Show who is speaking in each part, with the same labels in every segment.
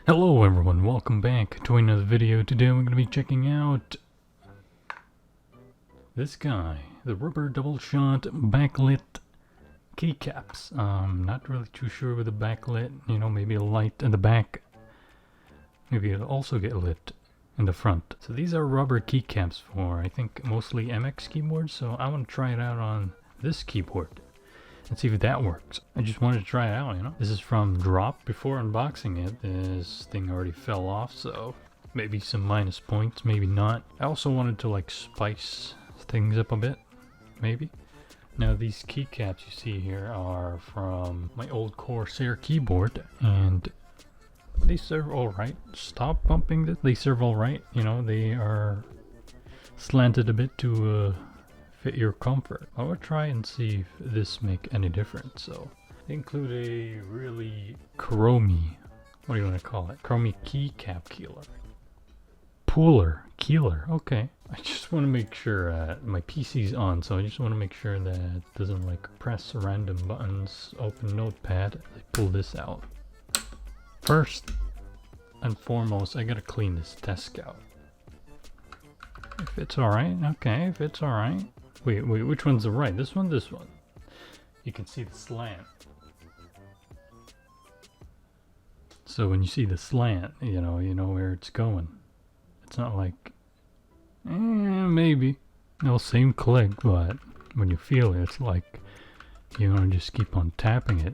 Speaker 1: Hello everyone, welcome back to another video. Today we're going to be checking out this guy, the rubber double shot backlit keycaps. Not really too sure with the backlit, maybe a light in the back. Maybe it'll also get lit in the front. So these are rubber keycaps for, I think, mostly MX keyboards, so I want to try it out on this keyboard and see if that works. I just wanted to try it out, This is from Drop. Before unboxing it, this thing already fell off, so maybe some minus points, maybe not. I also wanted to spice things up a bit, maybe. Now these keycaps you see here are from my old Corsair keyboard, and they serve alright. Stop bumping this. They serve alright, they are slanted a bit to fit your comfort. I will try and see if this make any difference. So they include a really chromy, what do you want to call it? Chromy keycap keeler. Okay. I just want to make sure my PC's on, so I just want to make sure that it doesn't press random buttons. Open Notepad. I pull this out. First and foremost, I gotta clean this desk out. If it's alright, okay, if it's alright. Wait, which one's the right? This one, this one. You can see the slant. So when you see the slant, you know where it's going. It's not maybe. No, same click, but when you feel it, it's like, just keep on tapping it.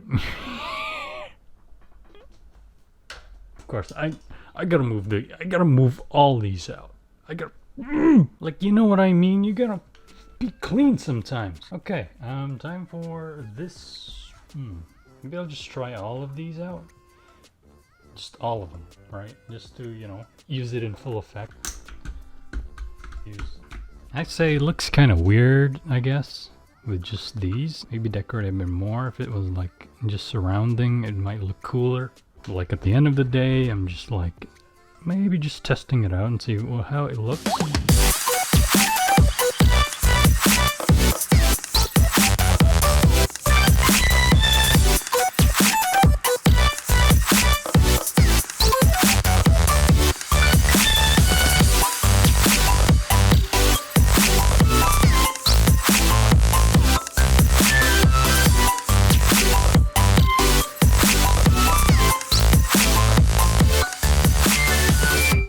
Speaker 1: Of course, I gotta move all these out. I gotta, you know what I mean? You gotta be clean sometimes. Okay, time for this. Maybe I'll just try all of these out. Just all of them, right? Just to, use it in full effect. I'd say it looks kind of weird, I guess, with just these. Maybe decorate a bit more. If it was just surrounding, it might look cooler. But at the end of the day, I'm just maybe just testing it out and see how it looks.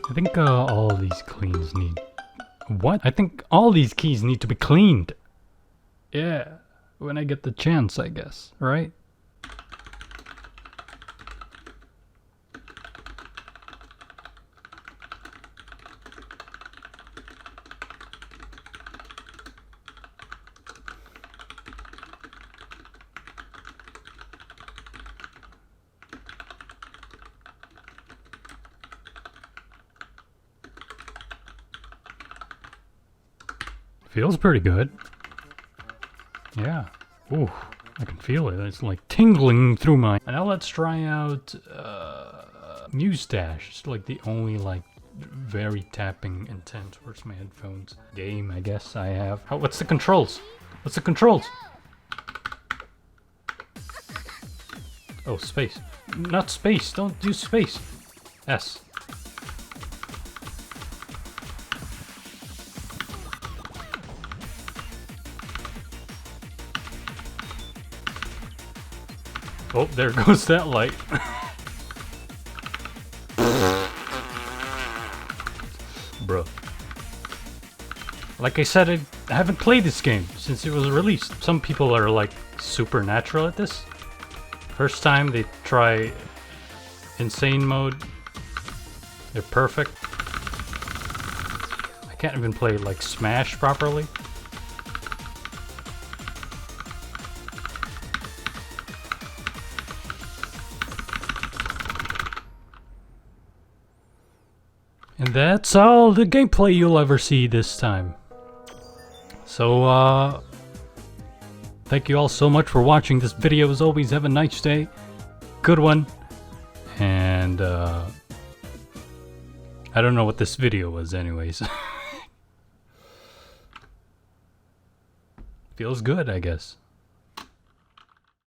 Speaker 1: I think all these cleans need... What? I think all these keys need to be cleaned. Yeah, when I get the chance, I guess, right? Feels pretty good. Yeah. Ooh, I can feel it. It's tingling through my... Now let's try out Mustache. It's the only very tapping intense. Where's my headphones? Game, I guess I have. What's the controls? What's the controls? Oh, space. Not space. Don't do space. S. Oh, there goes that light. Bro. Like I said, I haven't played this game since it was released. Some people are supernatural at this. First time they try insane mode, they're perfect. I can't even play Smash properly. And that's all the gameplay you'll ever see this time. So, thank you all so much for watching this video. As always, have a nice day. Good one. And, I don't know what this video was anyways. Feels good, I guess.